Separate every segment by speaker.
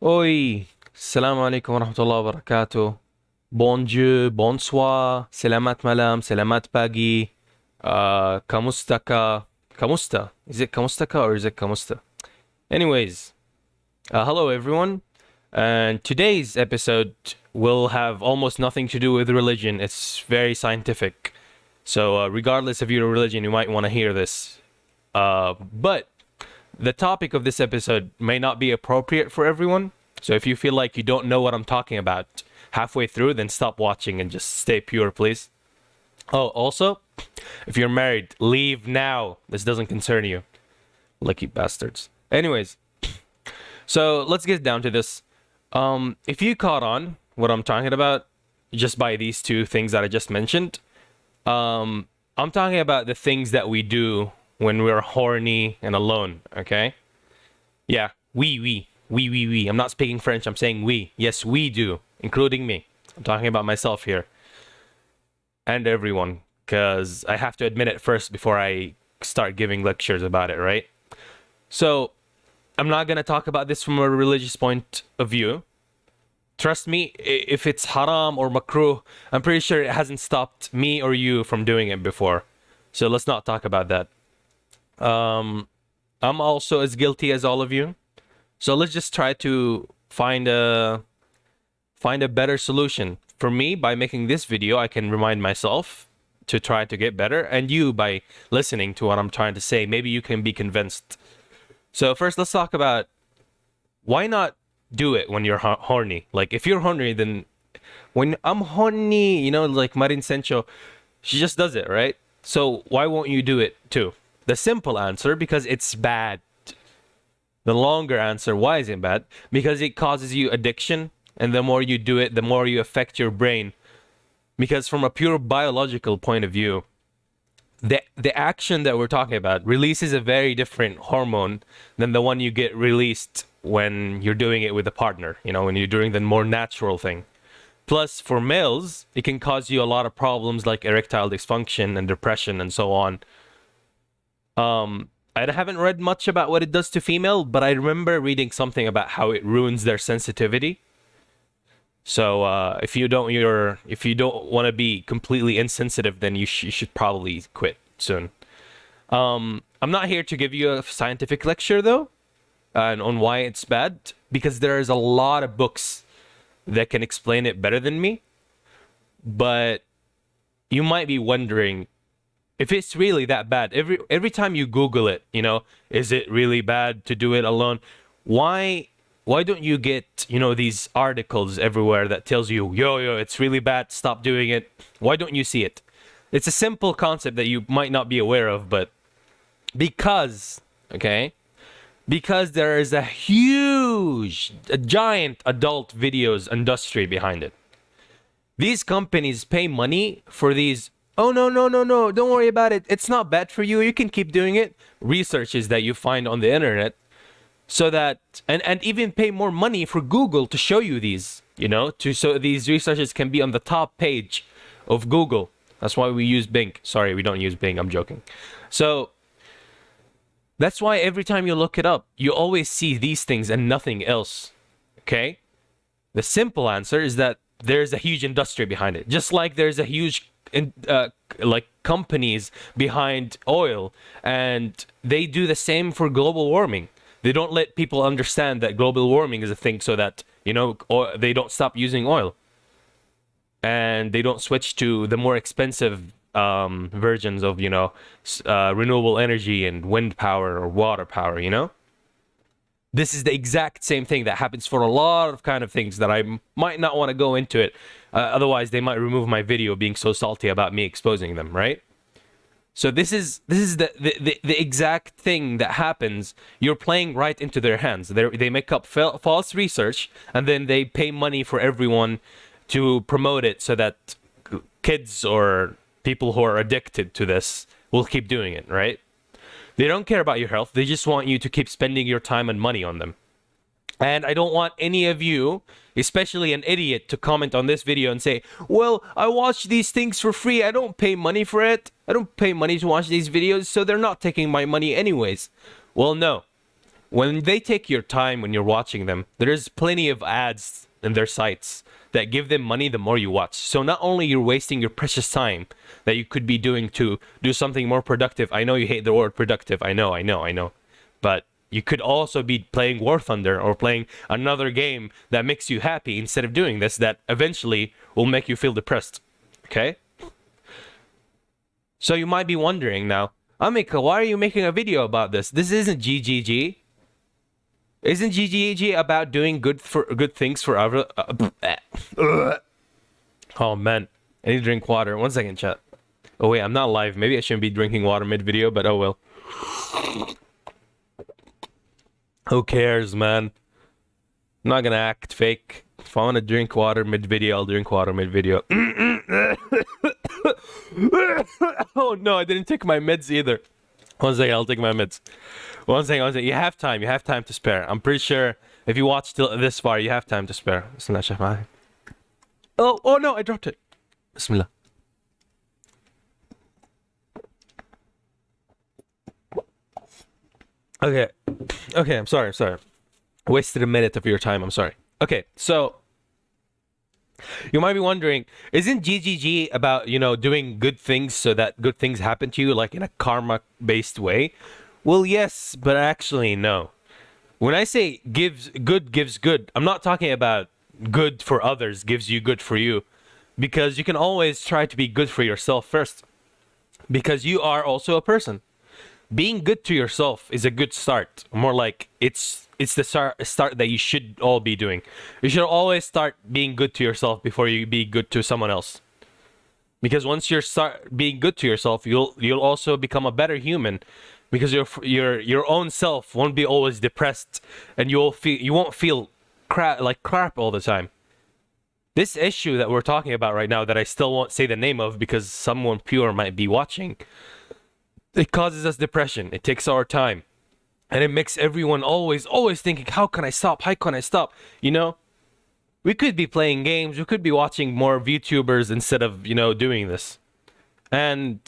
Speaker 1: Oi, salam alaikum wa rahmatullahi wa barakatuh. Bonjour, bonsoir, selamat malam, selamat pagi. Kamustaka. Kamusta? Is it kamustaka or is it kamusta? Anyways, hello everyone. And today's episode will have almost nothing to do with religion. It's very scientific. So, regardless of your religion, you might want to hear this. But the topic of this episode may not be appropriate for everyone. So if you feel like you don't know what I'm talking about halfway through, then stop watching and just stay pure, please. Oh, also, if you're married, leave now. This doesn't concern you. Lucky bastards. Anyways, so let's get down to this. If you caught on what I'm talking about just by these two things that I just mentioned, I'm talking about the things that we do when we're horny and alone, okay? Yeah, we. I'm not speaking French, I'm saying we. Yes, we do, including me. I'm talking about myself here. And everyone, because I have to admit it first before I start giving lectures about it, right? So, I'm not gonna talk about this from a religious point of view. Trust me, if it's haram or makruh, I'm pretty sure it hasn't stopped me or you from doing it before. So let's not talk about that. I'm also as guilty as all of you. So let's just try to find a better solution. For me, by making this video, I can remind myself to try to get better, and you by listening to what I'm trying to say, maybe you can be convinced. So first, let's talk about why not do it when you're horny. Like if you're horny, then when I'm horny, like Marin Sencho, she just does it, right? So why won't you do it too? The simple answer, because it's bad. The longer answer, why is it bad? Because it causes you addiction, and the more you do it, the more you affect your brain. Because from a pure biological point of view, the action that we're talking about releases a very different hormone than the one you get released when you're doing it with a partner, when you're doing the more natural thing. Plus, for males, it can cause you a lot of problems like erectile dysfunction and depression and so on. I haven't read much about what it does to female, but I remember reading something about how it ruins their sensitivity. So if you don't want to be completely insensitive, then you should probably quit soon. I'm not here to give you a scientific lecture though, on why it's bad, because there's a lot of books that can explain it better than me. But you might be wondering, if it's really that bad, every time you Google it, is it really bad to do it alone? Why don't you get, these articles everywhere that tells you, yo, it's really bad, stop doing it? Why don't you see it? It's a simple concept that you might not be aware of, but because there is a giant adult videos industry behind it. These companies pay money for these, oh, no, don't worry about it. It's not bad for you. You can keep doing it. Researches that you find on the internet. So that, and even pay more money for Google to show you these, so these researches can be on the top page of Google. That's why we use Bing. Sorry, we don't use Bing. I'm joking. So that's why every time you look it up, you always see these things and nothing else. Okay? The simple answer is that there's a huge industry behind it. Just like there's a huge companies behind oil, and they do the same for global warming. They don't let people understand that global warming is a thing, so that they don't stop using oil, and they don't switch to the more expensive versions of renewable energy and wind power or water power. This is the exact same thing that happens for a lot of kind of things that I might not want to go into it. Otherwise, they might remove my video being so salty about me exposing them, right? So this is the exact thing that happens. You're playing right into their hands. They make up false research, and then they pay money for everyone to promote it so that kids or people who are addicted to this will keep doing it, right? They don't care about your health. They just want you to keep spending your time and money on them. And I don't want any of you, especially an idiot, to comment on this video and say, well, I watch these things for free. I don't pay money for it. I don't pay money to watch these videos, so they're not taking my money anyways. Well, no. when they take your time when you're watching them, there's plenty of ads in their sites that give them money the more you watch. So not only you're wasting your precious time that you could be doing to do something more productive. I know you hate the word productive. I know. But you could also be playing War Thunder or playing another game that makes you happy instead of doing this that eventually will make you feel depressed. Okay? So you might be wondering now, Ameka, why are you making a video about this? This isn't GGG. Isn't GGG about doing good things for other? Oh man, I need to drink water. 1 second, chat. Oh wait, I'm not live. Maybe I shouldn't be drinking water mid-video, but oh well. Who cares, man? I'm not gonna act fake. If I want to drink water mid-video, I'll drink water mid-video. Oh no, I didn't take my meds either. 1 second, I'll take my meds. 1 second. You have time to spare. I'm pretty sure if you watched till this far, you have time to spare. Oh no, I dropped it. Bismillah. Okay, I'm sorry. Wasted a minute of your time, I'm sorry. Okay, so you might be wondering, isn't GGG about, doing good things so that good things happen to you, like in a karma-based way? Well, yes, but actually, no. When I say gives good, I'm not talking about good for others gives you good for you. Because you can always try to be good for yourself first. Because you are also a person. Being good to yourself is a good start. More like it's the start that you should all be doing. You should always start being good to yourself before you be good to someone else. Because once you start being good to yourself, you'll also become a better human. Because your own self won't be always depressed, and you won't feel crap all the time. This issue that we're talking about right now, that I still won't say the name of because someone pure might be watching. It causes us depression. It takes our time. And it makes everyone always thinking, how can I stop? We could be playing games. We could be watching more VTubers instead of, doing this. And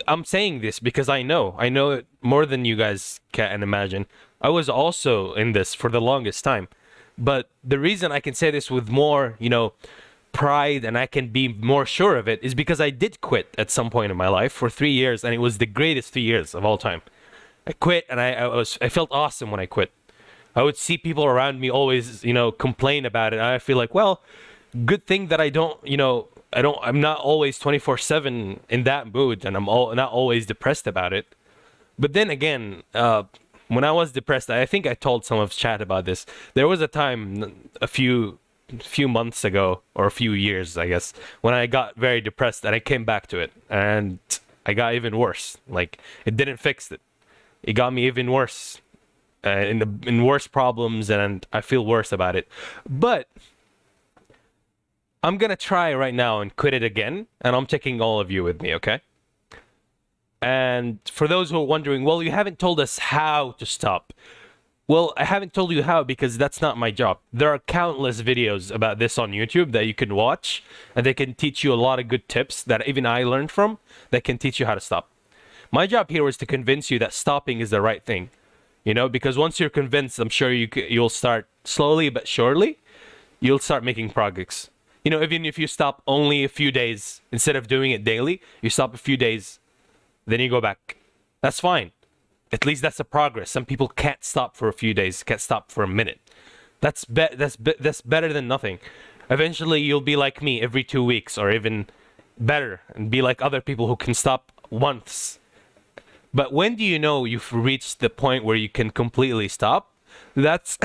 Speaker 1: I'm saying this because I know it more than you guys can imagine. I was also in this for the longest time. But the reason I can say this with more, pride and I can be more sure of it is because I did quit at some point in my life for 3 years, and it was the greatest 3 years of all time. I quit, and I felt awesome when I quit. I would see people around me always, complain about it. I feel like, well, good thing that I'm not always 24/7 in that mood, and I'm not always depressed about it. But then again, when I was depressed, I think I told some of chat about this. There was a time a few months ago, or a few years, I guess, when I got very depressed, and I came back to it, and I got even worse. Like, it didn't fix it. It got me even worse, in worse problems, and I feel worse about it. But I'm gonna try right now and quit it again, and I'm taking all of you with me, okay? And for those who are wondering, well, you haven't told us how to stop. Well, I haven't told you how because that's not my job. There are countless videos about this on YouTube that you can watch, and they can teach you a lot of good tips that even I learned from that can teach you how to stop. My job here is to convince you that stopping is the right thing. Because once you're convinced, I'm sure you'll start slowly but surely, you'll start making progress. Even if you stop only a few days, instead of doing it daily, you stop a few days, then you go back. That's fine. At least that's a progress. Some people can't stop for a few days, can't stop for a minute. That's better than nothing. Eventually, you'll be like me every 2 weeks, or even better, and be like other people who can stop once. But when do you know you've reached the point where you can completely stop? That's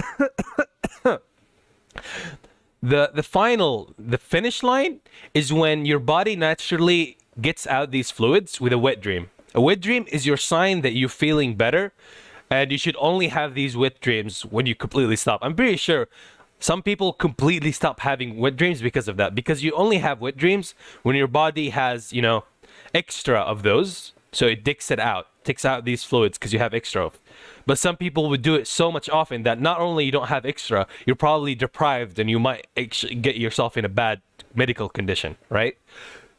Speaker 1: the finish line is when your body naturally gets out these fluids with a wet dream. A wet dream is your sign that you're feeling better, and you should only have these wet dreams when you completely stop. I'm pretty sure some people completely stop having wet dreams because of that, because you only have wet dreams when your body has, extra of those, so it takes out these fluids because you have extra of. But some people would do it so much often that not only you don't have extra, you're probably deprived, and you might actually get yourself in a bad medical condition, right?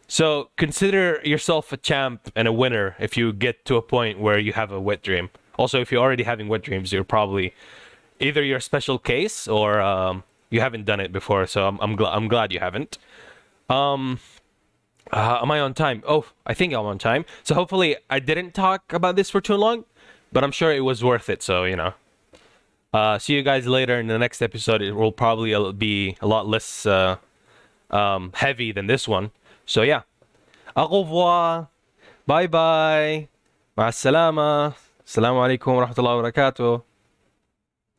Speaker 1: So consider yourself a champ and a winner if you get to a point where you have a wet dream. Also, if you're already having wet dreams, you're probably either you're a special case or you haven't done it before. So I'm glad you haven't. Am I on time? Oh, I think I'm on time. So hopefully I didn't talk about this for too long, but I'm sure it was worth it. So see you guys later in the next episode. It will probably be a lot less heavy than this one. So yeah, au revoir, bye bye, مع السلامة, السلام عليكم ورحمة الله وبركاته.